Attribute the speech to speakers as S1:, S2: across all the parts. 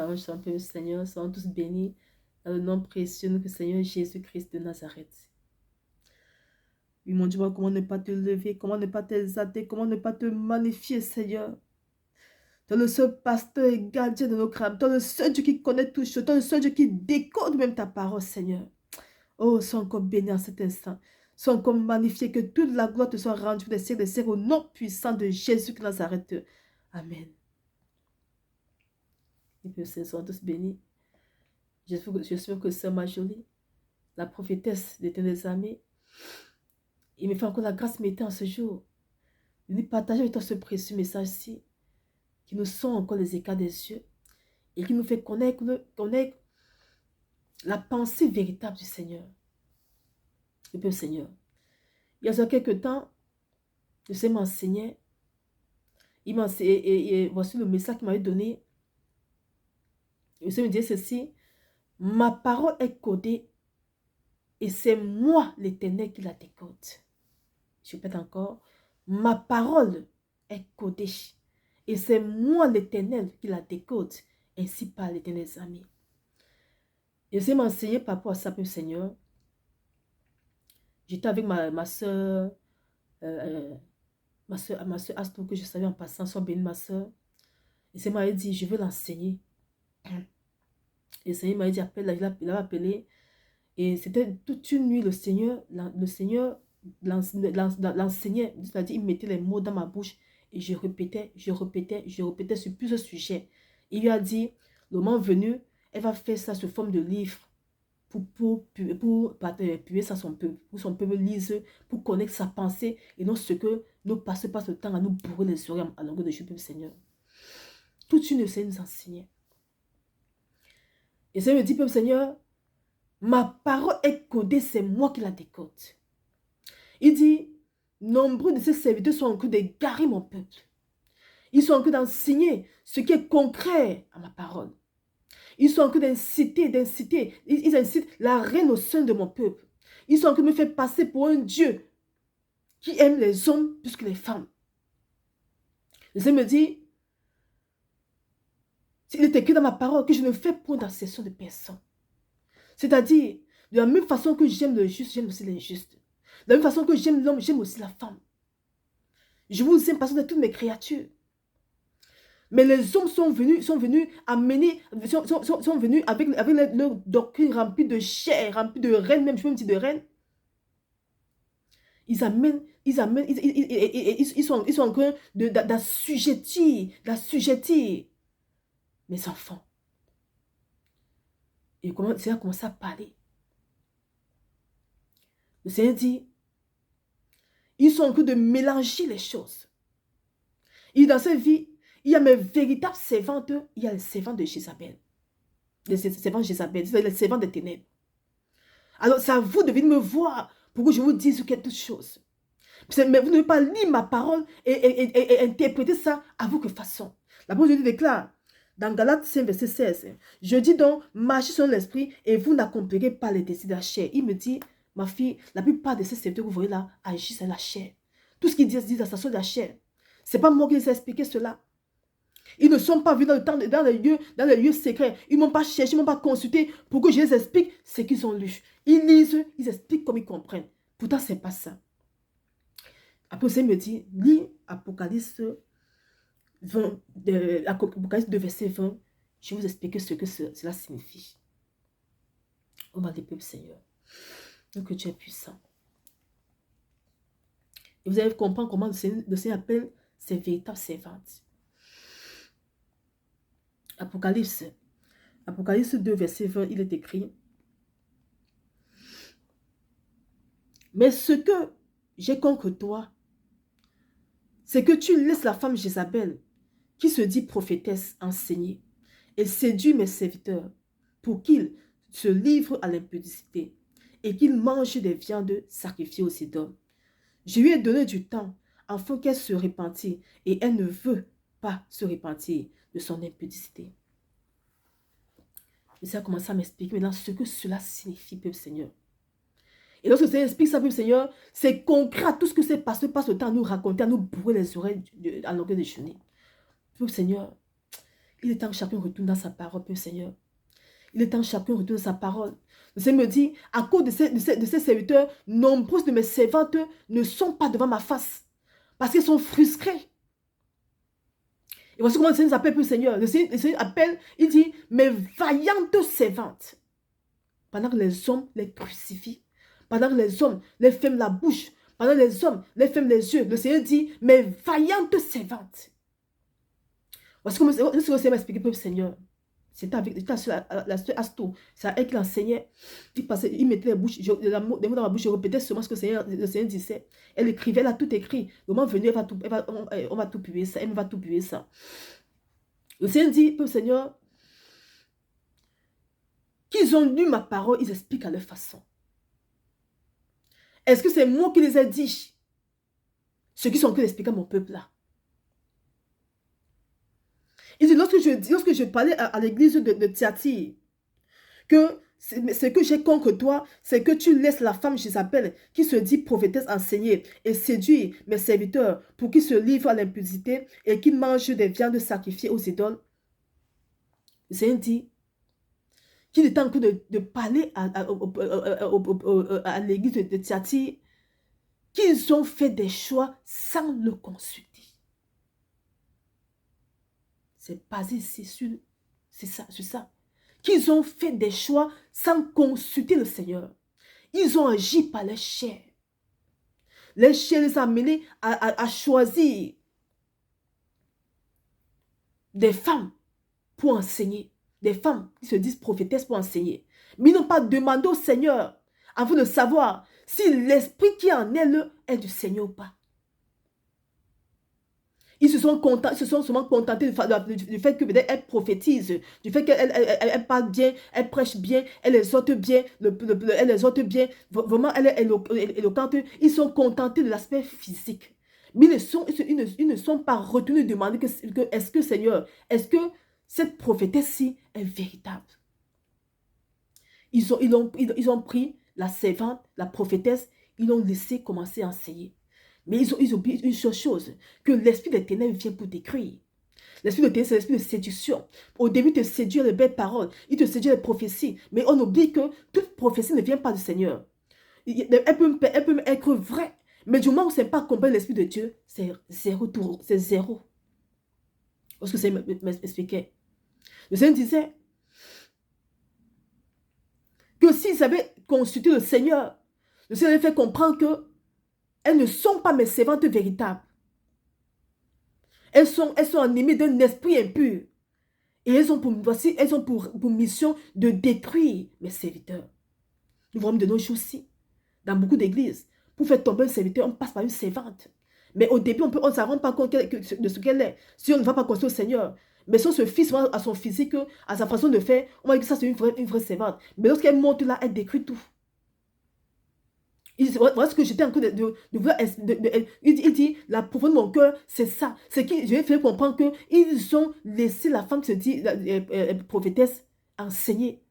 S1: louange, soit Père Seigneur, soyons tous bénis dans le nom précieux de Seigneur Jésus-Christ de Nazareth. Oui, mon Dieu, comment ne pas te lever, comment ne pas t'exalter, comment ne pas te magnifier, Seigneur. Toi le seul pasteur et gardien de nos crânes, toi le seul Dieu qui connaît tout chose, toi le seul Dieu qui décode même ta parole, Seigneur. Oh, sois encore béni en cet instant. Sois encore magnifié, que toute la gloire te soit rendue pour les siècles des siècles au nom puissant de Jésus de Nazareth. Amen. Et que ce soit tous bénis. J'espère que Sœur Marjorie, la prophétesse d'Éternel armées, il me fait encore la grâce m'était en ce jour de nous partager avec toi ce précieux message-ci qui nous sent encore les écarts des yeux et qui nous fait connaître la pensée véritable du Seigneur. Et puis, Seigneur, il y a quelques temps, le Seigneur m'enseignait, et voici le message qu'il m'avait donné. Le Seigneur me disait ceci: ma parole est codée et c'est moi l'Éternel qui la décode. Je répète encore, ma parole est codée et c'est moi l'Éternel qui la décode, ainsi par l'Éternel amis. Et c'est m'enseigner par rapport à ça, Seigneur. J'étais avec ma soeur, ma soeur Astor, que je savais en passant, soit bénie ma soeur. Et c'est m'avait dit, je veux l'enseigner. Et le Seigneur m'avait dit, appelle, il l'a appelé. Et c'était toute une nuit, le Seigneur l'enseignait. C'est-à-dire, il mettait les mots dans ma bouche et je répétais sur plusieurs sujets. Il lui a dit, le moment venu, elle va faire ça sous forme de livre pour appuyer ça son peuple, pour son peuple lise, pour connaître sa pensée et non ce que nous passons pas ce temps à nous bourrer les oreilles à longueur de jeu, Seigneur. Toute une Seigneur nous enseignait. Et ça me dit, peuple Seigneur, ma parole est codée, c'est moi qui la décode. Il dit, nombreux de ces serviteurs sont en train d'égarer mon peuple. Ils sont en train d'enseigner ce qui est concret à ma parole. Ils sont en train d'inciter, ils incitent la reine au sein de mon peuple. Ils sont en train de me faire passer pour un Dieu qui aime les hommes plus que les femmes. Le Seigneur me dit, il est écrit dans ma parole que je ne fais point d'acception de personne. C'est-à-dire, de la même façon que j'aime le juste, j'aime aussi l'injuste. De la même façon que j'aime l'homme, j'aime aussi la femme. Je vous aime parce que vous êtes toutes mes créatures. Mais les hommes sont venus avec leur doctrine remplie de chair, remplie de reines, même je peux me dire de reines. Ils sont en train d'assujettir mes enfants. Et c'est là qu'on commence à parler. Le Seigneur dit, ils sont en train de mélanger les choses. Et dans cette vie, il y a mes véritables servantes, il y a les servants de Jézabel. Les servants de Jézabel, les servants des ténèbres. Alors, c'est à vous de venir me voir pour que je vous dise quelque chose. Mais vous ne devez pas lire ma parole et interpréter ça à votre façon. La parole de Dieu déclare dans Galates 5, verset 16. Je dis donc, marchez sur l'esprit et vous n'accomplirez pas les désirs de la chair. Il me dit, ma fille, la plupart de ces serviteurs que vous voyez là agissent à la chair. Tout ce qu'ils disent à sa soeur de la chair. Ce n'est pas moi qui les ai expliqué cela. Ils ne sont pas venus dans les lieux secrets. Ils ne m'ont pas cherché, ils ne m'ont pas consulté pour que je les explique ce qu'ils ont lu. Ils lisent, ils expliquent comme ils comprennent. Pourtant, ce n'est pas ça. Après, ça me dit, lis Apocalypse 2, verset 20. Je vais vous expliquer ce que cela signifie. Oh, ma peuple Seigneur. Donc, tu es puissant. Et vous allez comprendre comment le Seigneur appelle ses véritables servantes. Apocalypse 2, verset 20, il est écrit: mais ce que j'ai contre toi, c'est que tu laisses la femme Jézabel, qui se dit prophétesse, enseigner, et séduit mes serviteurs pour qu'ils se livrent à l'impudicité et qu'ils mangent des viandes sacrifiées aux idoles. Je lui ai donné du temps afin qu'elle se repentisse et elle ne veut pas se repentir de son impudicité. Et ça a commencé à m'expliquer maintenant ce que cela signifie, peuple Seigneur. Et lorsque le Seigneur explique ça, peuple Seigneur, c'est concret à tout ce que c'est passé, passe le temps à nous raconter, à nous bourrer les oreilles à longueur de journée. Peuple Seigneur, Il est temps que chacun retourne dans sa parole, Père Seigneur. Il est temps que chacun retourne dans sa parole. Le Seigneur me dit, à cause de ces serviteurs, nombreuses de mes servantes ne sont pas devant ma face. Parce qu'ils sont frustrés. Et voici comment le Seigneur appelle, Père Seigneur. Le Seigneur appelle, il dit, mes vaillantes servantes. Pendant que les hommes les crucifient, pendant que les hommes les ferment la bouche, pendant que les hommes les ferment les yeux, le Seigneur dit, mes vaillantes servantes. Voici comment le Seigneur m'a expliqué, Père Seigneur. C'était avec la soeur Astou. C'est à elle qu'il enseignait. Il mettait les mots dans ma bouche, je répétais seulement ce que le Seigneur disait. Elle écrivait, elle a tout écrit. Le moment venu, on va tout publier ça. Elle va tout publier ça. Le Seigneur dit, Père Seigneur, qu'ils ont lu ma parole, ils expliquent à leur façon. Est-ce que c'est moi qui les ai dit? Ceux qui sont en train d'expliquer à mon peuple là. Il dit, lorsque je parlais à l'église de Thyatire, que ce que j'ai contre toi, c'est que tu laisses la femme Jézabel qui se dit prophétesse enseigner et séduire mes serviteurs pour qu'ils se livrent à l'impudicité et qu'ils mangent des viandes sacrifiées aux idoles. Le Seigneur dit qu'il est en train de parler à l'église de Thyatire qu'ils ont fait des choix sans le consulter. C'est basé ici sur ça. Qu'ils ont fait des choix sans consulter le Seigneur. Ils ont agi par les chairs. Les chairs les ont amenés à choisir des femmes pour enseigner. Des femmes qui se disent prophétesses pour enseigner. Mais ils n'ont pas demandé au Seigneur avant de savoir si l'esprit qui est en elle est du Seigneur ou pas. Ils se sont seulement contentés du fait que peut-être elle prophétise, du fait qu'elle parle bien, elle prêche bien, elle exhorte bien, elle exhorte bien, vraiment elle est éloquente. Ils sont contentés de l'aspect physique. Mais ils ne sont pas retenus de demander est-ce que Seigneur, est-ce que cette prophétesse-ci est véritable? Ils ont pris la servante, la prophétesse, ils l'ont laissé commencer à enseigner. Mais ils oublient une seule chose, que l'esprit des ténèbres vient pour détruire. L'esprit de ténèbres, c'est l'esprit de séduction. Au début, il te séduit les belles paroles, il te séduit les prophéties. Mais on oublie que toute prophétie ne vient pas du Seigneur. Elle peut être vraie, mais du moment où ce n'est pas accompagné de l'esprit de Dieu, c'est zéro. C'est zéro. Parce que c'est m'expliquait. Le Seigneur disait que s'ils avaient consulté le Seigneur avait fait comprendre que elles ne sont pas mes servantes véritables. Elles sont animées d'un esprit impur. Et elles ont pour mission de détruire mes serviteurs. Nous voyons de nos jours aussi, dans beaucoup d'églises, pour faire tomber un serviteur, on passe par une servante. Mais au début, on ne s'en rend pas compte de ce qu'elle est. Si on ne va pas consulter au Seigneur. Mais si on se fie à son physique, à sa façon de faire, on va dire que ça c'est une vraie servante. Mais lorsqu'elle monte là, elle détruit tout. Voilà ce que j'étais en train de vouloir. Il dit, la profondeur de mon cœur, c'est ça. C'est que je vais faire comprendre qu'ils ont laissé la femme qui se dit prophétesse enseigner.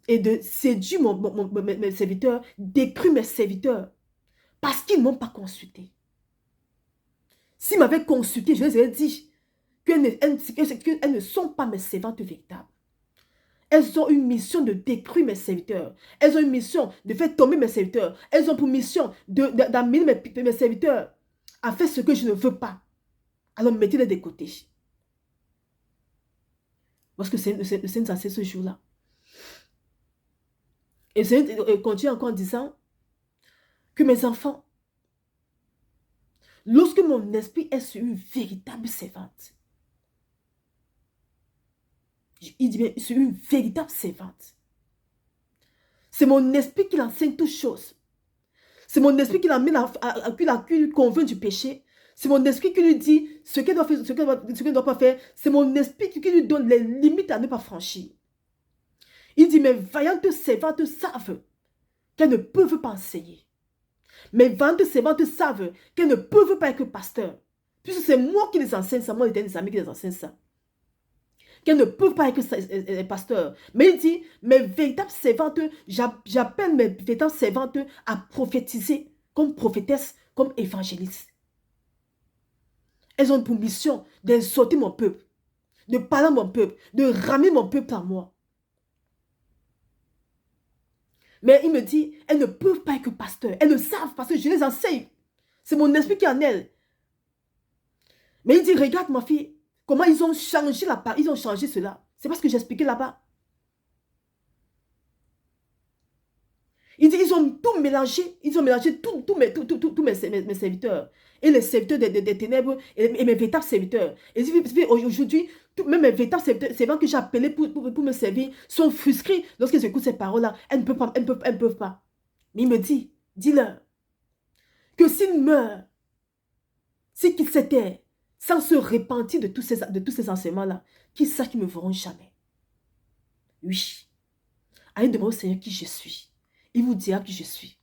S1: Et de séduire mes serviteurs, détruire mes serviteurs. Parce qu'ils ne m'ont pas consulté. S'ils m'avaient consulté, je les ai dit qu'elles ne sont pas mes servantes véritables. Elles ont une mission de détruire mes serviteurs. Elles ont une mission de faire tomber mes serviteurs. Elles ont pour mission d'amener mes serviteurs à faire ce que je ne veux pas. Alors mettez-les de côté. Parce que c'est le Seigneur ce jour-là. Et le Seigneur continue encore en disant que mes enfants, lorsque mon esprit est sur une véritable servante, il dit bien, c'est une véritable servante. C'est mon esprit qui l'enseigne toutes choses. C'est mon esprit qui l'amène qui lui convainc du péché. C'est mon esprit qui lui dit ce qu'elle doit faire, ce qu'elle ne doit pas faire. C'est mon esprit qui lui donne les limites à ne pas franchir. Il dit, mes vaillantes servantes savent qu'elles ne peuvent pas enseigner. Mes vaillantes servantes savent qu'elles ne peuvent pas être pasteurs. Puisque c'est moi qui les enseigne ça, moi les amis qui les enseigne ça. Qu'elles ne peuvent pas être pasteurs. Mais il dit, mes véritables servantes, j'appelle mes véritables servantes à prophétiser comme prophétesse, comme évangéliste. Elles ont pour mission d'exhorter mon peuple. de parler à mon peuple, de ramener mon peuple à moi. Mais il me dit, elles ne peuvent pas être pasteurs. Elles le savent parce que je les enseigne. C'est mon esprit qui est en elles. Mais il dit, regarde ma fille, comment ils ont changé ils ont changé cela. C'est parce que j'expliquais là-bas. Il dit, ils ont tout mélangé. Ils ont mélangé tous mes serviteurs. Et les serviteurs des ténèbres et mes véritables serviteurs. Et aujourd'hui, même mes véritables serviteurs que j'ai appelés pour me servir sont frustrés lorsqu'ils écoutent ces paroles-là. Elles ne peuvent pas, elles ne peuvent pas. Mais il me dit, dis-leur que s'ils meurent, si qu'ils s'étaient sans se repentir de tous ces enseignements-là, qu'ils sachent qu'ils ne me verront jamais. Oui. Allez demander au Seigneur qui je suis. Il vous dira qui je suis.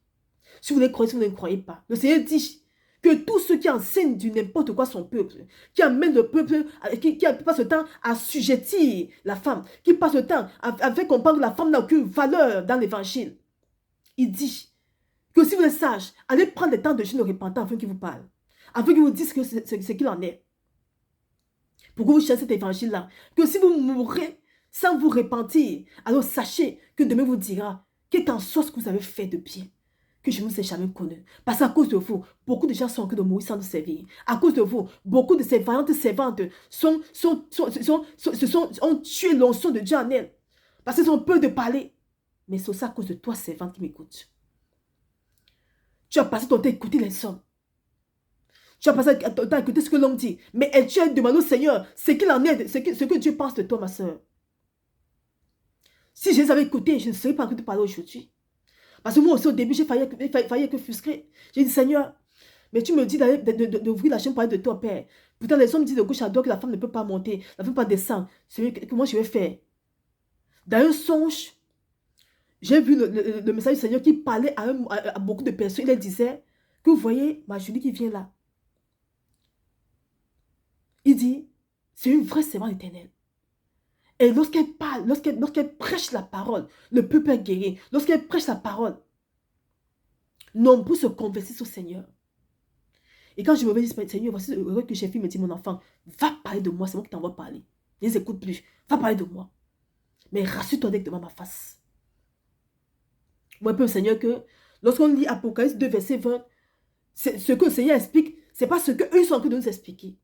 S1: Si vous ne croyez, si vous ne croyez pas. Le Seigneur dit que tous ceux qui enseignent du n'importe quoi son peuple, qui amènent le peuple, qui passent le temps à assujettir la femme, qui passent le temps à faire comprendre que la femme n'a aucune valeur dans l'évangile. Il dit que si vous êtes sage, allez prendre le temps de jeûne repentant afin qu'il vous parle. Afin qu'il vous dise ce qu'il en est. Pour que vous cherchiez cet évangile-là. Que si vous mourrez sans vous repentir, alors sachez que demain vous dira qu'est en soit ce que vous avez fait de bien, que je ne vous ai jamais connu. Parce qu'à cause de vous, beaucoup de gens sont en train de mourir sans nous servir. À cause de vous, beaucoup de ces vaillantes servantes ont tué l'onction de Dieu en elles. Parce qu'elles ont peur de parler. Mais c'est aussi à cause de toi, servante, qui m'écoute. Tu as passé ton temps à écouter les hommes. Tu as passé ton temps à écouter ce que l'homme dit. Mais tu as demandé au Seigneur ce qu'il en est, ce que Dieu pense de toi, ma soeur. Si je les avais écoutés, je ne serais pas en train de parler aujourd'hui. Parce que moi aussi, au début, j'ai failli être frustré. J'ai dit, Seigneur, mais tu me dis d'ouvrir la chaîne pour parler de toi, Père. Pourtant, les hommes disent de gauche à droite que la femme ne peut pas monter, elle ne peut pas descendre. Comment je vais faire? Dans un songe, j'ai vu le message du Seigneur qui parlait à beaucoup de personnes. Il disait que vous voyez ma Julie qui vient là. Il dit, c'est une vraie servante éternelle. Et lorsqu'elle parle, lorsqu'elle prêche la parole, le peuple est guéri. Lorsqu'elle prêche la parole, nombreux se convertissent au Seigneur. Et quand je me dis, Seigneur, voici le que j'ai fait, me dit, mon enfant, va parler de moi, c'est moi qui t'envoie parler. Ne les écoute plus, va parler de moi. Mais rassure-toi dès que devant ma face. Moi, peu, Seigneur, que lorsqu'on lit Apocalypse 2, verset 20, ce que le Seigneur explique, ce n'est pas ce qu'eux sont en train de nous expliquer.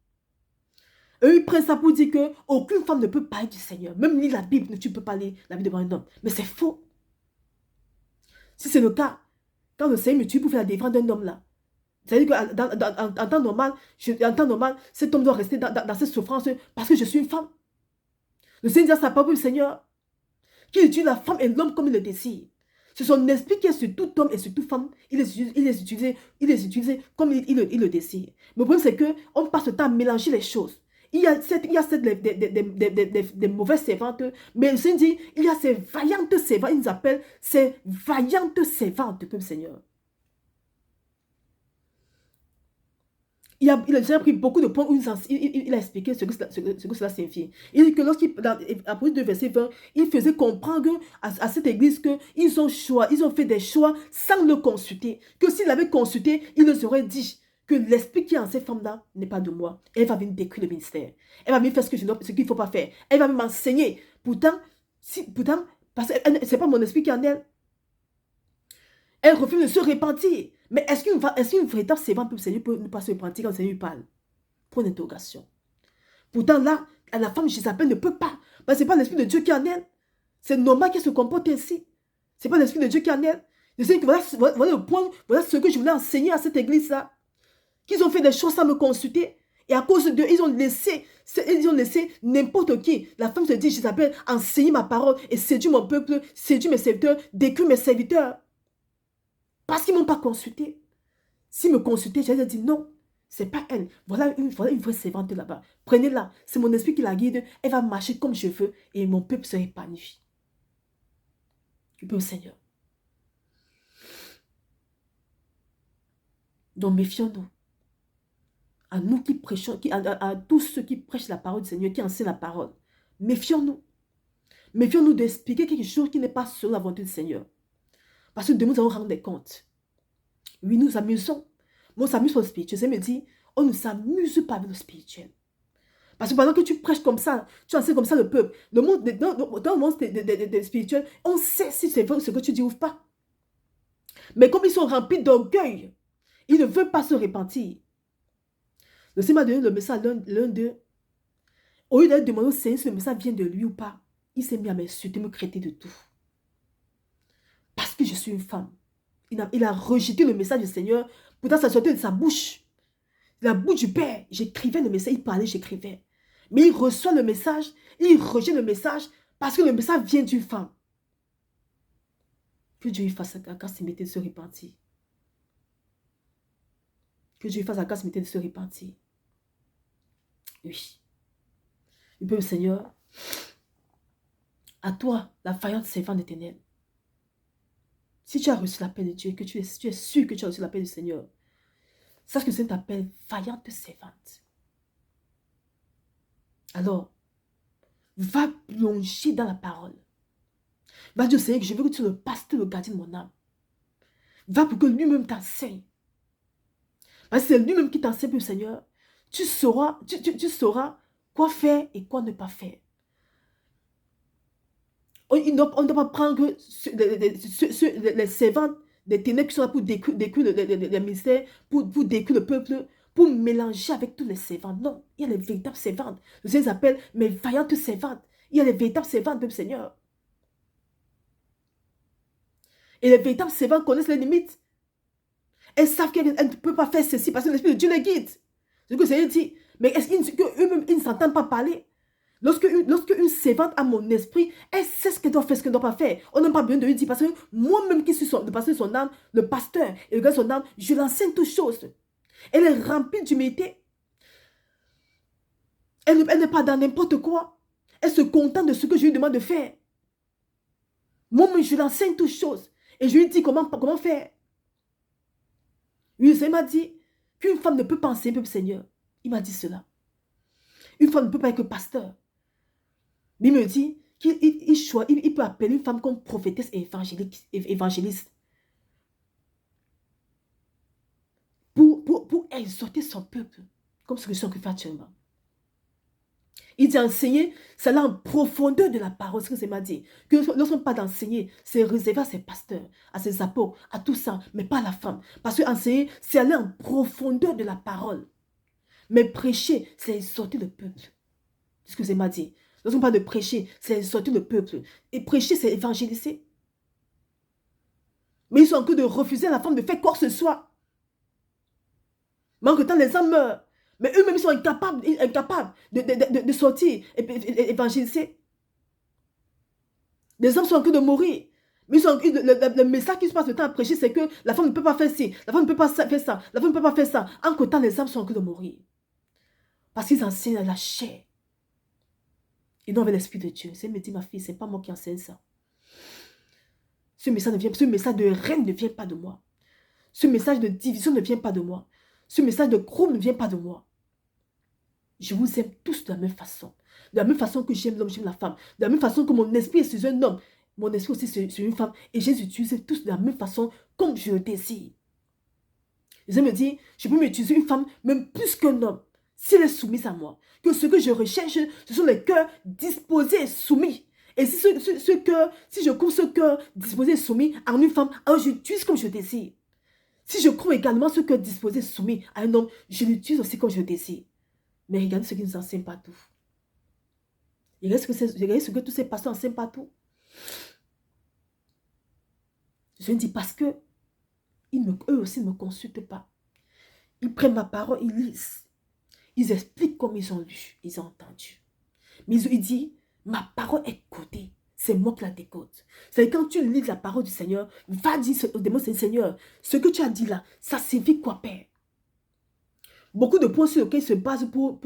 S1: Eux, ils prennent ça pour dire qu'aucune femme ne peut parler du Seigneur. Même lire la Bible, tu peux pas lire la Bible devant un homme. Mais c'est faux. Si c'est le cas, quand le Seigneur me tue pour faire la défense d'un homme là, c'est-à-dire qu'en temps normal, cet homme doit rester dans cette souffrance parce que je suis une femme. Le Seigneur dit à sa parole, le Seigneur, qu'il utilise la femme et l'homme comme il le désire. C'est son esprit qui est sur tout homme et sur toute femme. Il les utilise comme il le désire. Mais le problème, c'est qu'on passe le temps à mélanger les choses. Il y a des mauvaises servantes, mais le Seigneur dit, il y a ces vaillantes servantes, il nous appelle ces vaillantes servantes comme Seigneur. Il a déjà pris beaucoup de points où il a expliqué ce que cela signifie. Il dit que lorsqu'il, à partir de verset 20, il faisait comprendre à cette église qu'ils ont fait des choix sans le consulter. Que s'il avait consulté, il leur aurait dit que l'esprit qui est en cette femme-là n'est pas de moi. Elle va venir décrire le ministère. Elle va venir faire ce qu'il ne faut pas faire. Elle va m'enseigner. Pourtant, parce que ce n'est pas mon esprit qui est en elle. Elle refuse de se repentir. Mais est-ce qu'une véritable servante peut ne pas se repentir quand le Seigneur parle? Pour une interrogation. Pourtant là, la femme Jézabel ne peut pas. Parce que ce n'est pas l'esprit de Dieu qui est en elle. C'est normal qu'elle se comporte ainsi. Ce n'est pas l'esprit de Dieu qui est en elle. Je sais que voilà le point, voilà ce que je voulais enseigner à cette église-là. Qu'ils ont fait des choses sans me consulter. Et à cause d'eux, ils ont laissé n'importe qui. La femme se dit, Jézabel, enseigner ma parole et séduire mon peuple, séduire mes serviteurs, décrire mes serviteurs. Parce qu'ils ne m'ont pas consulté. S'ils me consultaient, j'allais dire non, c'est pas elle. Voilà une vraie servante là-bas. Prenez-la. C'est mon esprit qui la guide. Elle va marcher comme je veux et mon peuple sera épanoui. Je peux au Seigneur. Donc méfions-nous. À nous qui prêchons, à tous ceux qui prêchent la parole du Seigneur, qui enseignent la parole. Méfions-nous. Méfions-nous d'expliquer quelque chose qui n'est pas sur la volonté du Seigneur. Parce que demain, nous allons rendre des comptes. Oui, nous amusons. Mais on s'amuse pour le spirituel. Je me dis, on ne s'amuse pas avec le spirituel. Parce que pendant que tu prêches comme ça, tu enseignes comme ça le peuple, dans le monde spirituel, on sait si c'est vrai ce que tu dis ou pas. Mais comme ils sont remplis d'orgueil, ils ne veulent pas se repentir. Le Seigneur m'a donné le message à l'un d'eux. Au lieu d'aller demander au Seigneur si le message vient de lui ou pas, il s'est mis à m'insulter, me traiter de tout. Parce que je suis une femme. Il a rejeté le message du Seigneur. Pourtant, ça sortait de sa bouche. De la bouche du Père. J'écrivais le message, il parlait, j'écrivais. Mais il reçoit le message, il rejette le message parce que le message vient d'une femme. Que Dieu lui fasse la grâce de se repentir. Que Dieu lui fasse la grâce de se repentir. Oui. Le peuple Seigneur, à toi, la vaillante servante éternelle. Si tu as reçu l'appel de Dieu, que tu es sûr que tu as reçu l'appel du Seigneur, sache que le Seigneur t'appelle vaillante servante. Alors, va plonger dans la parole. Va dire au Seigneur que je veux que tu sois le pasteur, le gardien de mon âme. Va pour que lui-même t'enseigne. Parce que c'est lui-même qui t'enseigne, le Seigneur. Tu sauras quoi faire et quoi ne pas faire. On ne doit pas prendre les servantes des ténèbres qui sont là pour décuire les mystères, pour décuire le peuple, pour mélanger avec tous les servantes. Non, il y a les véritables servantes. Le Seigneur les appelle mes vaillantes servantes. Il y a les véritables servantes, peuple Seigneur. Et les véritables servantes connaissent les limites. Elles savent qu'elles ne peuvent pas faire ceci parce que l'Esprit de Dieu les guide. C'est ce que le Seigneur dit. Mais est-ce qu'eux-mêmes, ils ne s'entendent pas parler? Lorsque une servante a mon esprit, elle sait ce qu'elle doit faire, ce qu'elle ne doit pas faire. On n'a pas besoin de lui dire, parce que moi-même qui suis le pasteur de son âme, le pasteur et le gars de son âme, je l'enseigne toutes choses. Elle est remplie d'humilité. Elle n'est pas dans n'importe quoi. Elle se contente de ce que je lui demande de faire. Moi-même, je l'enseigne toutes choses. Et je lui dis comment faire. Oui, le Seigneur m'a dit qu'une femme ne peut pas enseigner, peuple Seigneur. Il m'a dit cela. Une femme ne peut pas être que pasteur. Mais il me dit qu'il peut appeler une femme comme prophétesse et évangéliste. Pour exhorter son peuple. Comme ce que je suis en train de faire actuellement. Il dit enseigner, c'est là en profondeur de la parole, ce que c'est m'a dit. Que lorsqu'on parle d'enseigner, c'est réservé à ses pasteurs, à ses apôtres, à tout ça, mais pas à la femme. Parce que enseigner, c'est aller en profondeur de la parole. Mais prêcher, c'est exhorter le peuple. C'est ce que c'est m'a dit. Lorsqu'on parle de prêcher, c'est exhorter le peuple. Et prêcher, c'est évangéliser. Mais ils sont en train de refuser à la femme de faire quoi que ce soit. Mais en temps, les hommes meurent. Mais eux-mêmes, ils sont incapables de sortir et évangéliser. Les hommes sont en train de mourir. Mais le message qui se passe le temps à prêcher, c'est que la femme ne peut pas faire ci, la femme ne peut pas faire ça, la femme ne peut pas faire ça. En temps, les hommes sont en train de mourir. Parce qu'ils enseignent à la chair. Et non avec l'Esprit de Dieu. C'est me dit, ma fille, ce n'est pas moi qui enseigne ça. Ce message de reine ne vient pas de moi. Ce message de division ne vient pas de moi. Ce message de groupe ne vient pas de moi. Je vous aime tous de la même façon. De la même façon que j'aime l'homme, j'aime la femme. De la même façon que mon esprit est sur un homme, mon esprit aussi sur une femme. Et Jésus utilise tous de la même façon comme je le désire. Je me dis, je peux m'utiliser une femme même plus qu'un homme, si elle est soumise à moi. Que ce que je recherche, ce sont les cœurs disposés et soumis. Et si si je trouve ce cœur disposé et soumis à une femme, alors je l'utilise comme je désire. Si je trouve également ce cœur disposé et soumis à un homme, je l'utilise aussi comme je désire. Mais regardez ce qui nous enseigne pas tout. Regardez ce que tous ces pasteurs enseignent pas tout. Je me dis parce que eux aussi ne me consultent pas. Ils prennent ma parole, ils lisent. Ils expliquent comme ils ont lu, ils ont entendu. Mais ils disent, ma parole est codée. C'est moi qui la décode. C'est quand tu lis la parole du Seigneur, va dire au démon, c'est Seigneur, ce que tu as dit là, ça signifie quoi, Père? Beaucoup de points sur lesquels ils se basent pour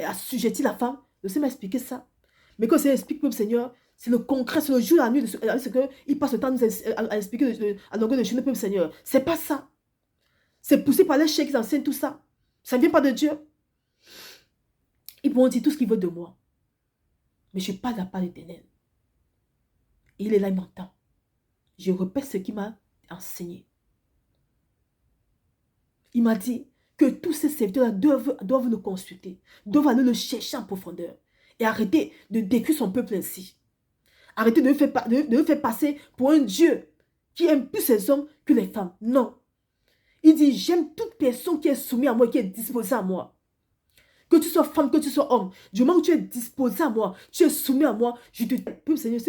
S1: assujettir la femme. Le Seigneur m'a expliqué ça. Mais quand le Seigneur explique, Seigneur, c'est le concret, c'est le jour, la nuit, c'est qu'il passe le temps à expliquer à longueur de journée, Seigneur. C'est pas ça. C'est poussé par les chèques qui enseignent tout ça. Ça ne vient pas de Dieu. Ils pourront dire tout ce qu'ils veulent de moi. Mais je parle de la part d'éternel. Et il est là, il m'entend. Je répète ce qu'il m'a enseigné. Il m'a dit que tous ces serviteurs doivent le consulter, doivent aller le chercher en profondeur et arrêter de décrire son peuple ainsi. Arrêtez de le faire passer pour un Dieu qui aime plus les hommes que les femmes. Non. Il dit, j'aime toute personne qui est soumise à moi, qui est disposée à moi. Que tu sois femme, que tu sois homme. Du moment où tu es disposé à moi, tu es soumis à moi, je te prie, Seigneur,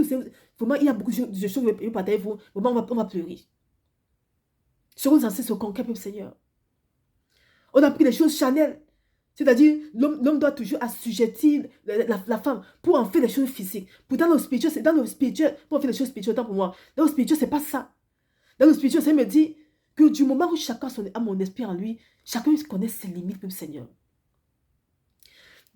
S1: vraiment, il y a beaucoup de choses que je vais partager avec vous. Vraiment, on va pleurer. Ce qu'on nous enseigne, c'est concret, Seigneur. On a pris les choses charnelles. C'est-à-dire, l'homme doit toujours assujettir la femme pour en faire des choses physiques. Pourtant, dans le spirituel, pour en faire des choses spirituelles, tant pour moi, dans le spirituel, c'est pas ça. Dans le spirituel, ça me dit que du moment où chacun a mon esprit en lui, chacun connaît ses limites, même Seigneur.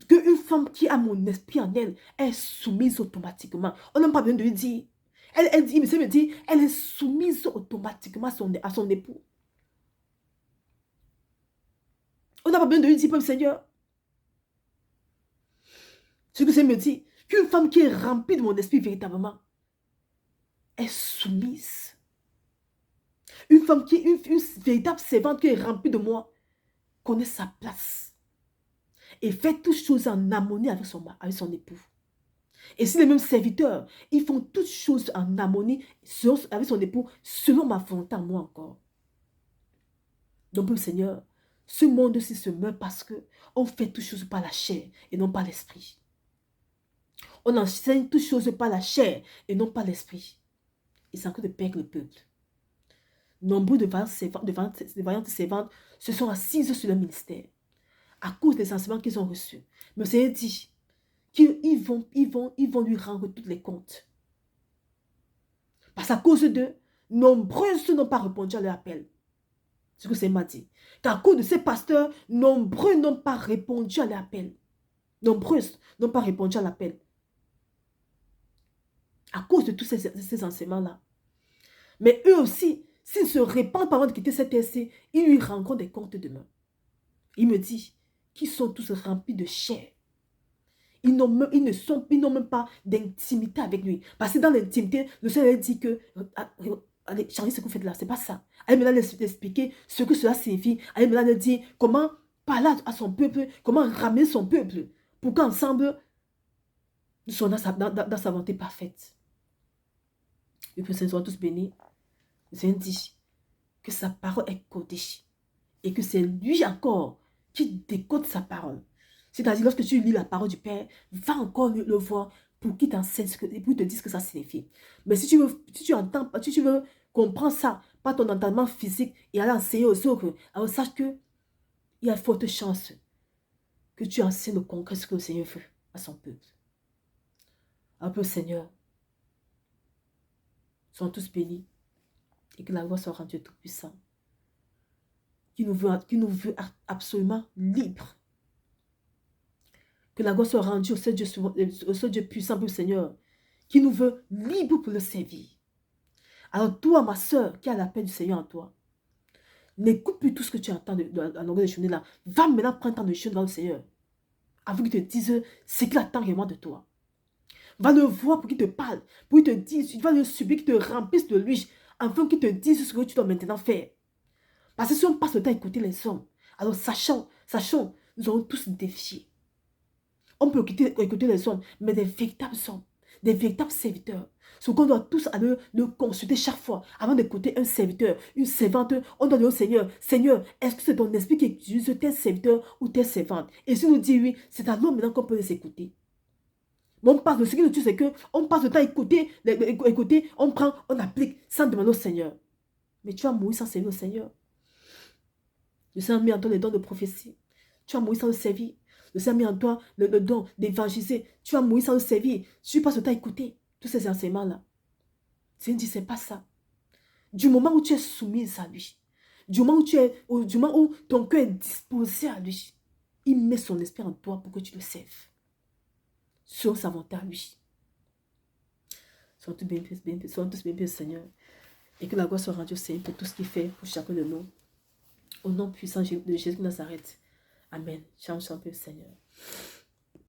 S1: Qu'une femme qui a mon esprit en elle est soumise automatiquement. On n'a pas besoin de lui dire. Elle dit, mais ça me dit, elle est soumise automatiquement à son époux. On n'a pas besoin de lui dire, comme Seigneur. Ce que ça me dit, qu'une femme qui est remplie de mon esprit véritablement est soumise. Une femme qui est une véritable servante qui est remplie de moi connaît sa place. Et fait toutes choses en harmonie avec son époux. Et si les mêmes serviteurs, ils font toutes choses en harmonie avec son époux, selon ma volonté à moi encore. Donc, Seigneur, ce monde-ci se meurt parce qu'on fait toutes choses par la chair et non par l'esprit. On enseigne toutes choses par la chair et non par l'esprit. Et c'est encore de perdre le peuple. Nombreux de vaillantes servantes se sont assises sur le ministère à cause des enseignements qu'ils ont reçus. Mais le Seigneur dit qu'ils vont lui rendre tous les comptes. Parce qu'à cause d'eux, nombreuses n'ont pas répondu à leur appel. C'est ce que c'est m'a dit. Qu'à cause de ces pasteurs, nombreux n'ont pas répondu à leur appel. Nombreuses n'ont pas répondu à l'appel. À cause de tous ces enseignements-là. Mais eux aussi, s'ils se répandent avant de quitter cette terre-ci, ils lui rendront des comptes demain. Il me dit qu'ils sont tous remplis de chair. Ils n'ont même pas d'intimité avec lui. Parce que dans l'intimité, le Seigneur dit que allez, Charlie, ce que vous faites là, c'est pas ça. Allez maintenant l'expliquer ce que cela signifie. Allez maintenant dire comment parler à son peuple, comment ramener son peuple, pour qu'ensemble, nous soyons dans sa volonté parfaite. Et que nous soyons tous bénis. Le Seigneur dit que sa parole est codée. Et que c'est lui encore qui décode sa parole. C'est-à-dire, lorsque tu lis la parole du Père, va encore le voir pour qu'il t'enseigne, pour te dire ce que ça signifie. Mais si tu veux comprendre ça par ton entendement physique et aller enseigner aux autres, alors sache que il y a de fortes chances que tu enseignes au concret ce que le Seigneur veut à son peuple. Un peu, Seigneur, soyons tous bénis et que la gloire soit rendue tout-puissant, qui nous veut absolument libres. Que la gloire soit rendue au seul Dieu puissant pour le Seigneur, qui nous veut libres pour le servir. Alors toi, ma soeur, qui a la paix du Seigneur en toi, n'écoute plus tout ce que tu entends à longueur de journée là. Va maintenant prendre temps de jeûne devant le Seigneur, avant qu'il te dise ce qu'il attend réellement de toi. Va le voir pour qu'il te parle, pour qu'il te dise, va le subir, qu'il te remplisse de lui, afin qu'il te dise ce que tu dois maintenant faire. Parce que si on passe le temps à écouter les hommes, alors sachons, nous aurons tous défiés. On peut écouter les hommes, mais des véritables hommes, des véritables serviteurs. Ce qu'on doit tous aller le consulter chaque fois. Avant d'écouter un serviteur, une servante, on doit dire au Seigneur, Seigneur, est-ce que c'est ton esprit qui utilise tes serviteurs ou tes servantes? Et si nous dit oui, c'est à nous maintenant qu'on peut les écouter. Mais on passe, ce qui nous tue, c'est qu'on passe le temps à écouter, on prend, on applique sans demander au Seigneur. Mais tu vas mourir sans servir au Seigneur. Le Seigneur a mis en toi le don de prophétie. Tu vas mourir sans le servir. Le Seigneur a mis en toi le don d'évangéliser. Tu vas mourir sans le servir. Tu passes le temps à écouter tous ces enseignements-là. Le Seigneur dit, c'est pas ça. Du moment où tu es soumise à lui, du moment où ton cœur est disposé à lui, il met son esprit en toi pour que tu le serves. Sur sa volonté à lui. Soyons tous bénis, Seigneur. Et que la gloire soit rendue au Seigneur pour tout ce qu'il fait pour chacun de nous. Au nom puissant de Jésus de Nazareth. Amen. Chant, Seigneur.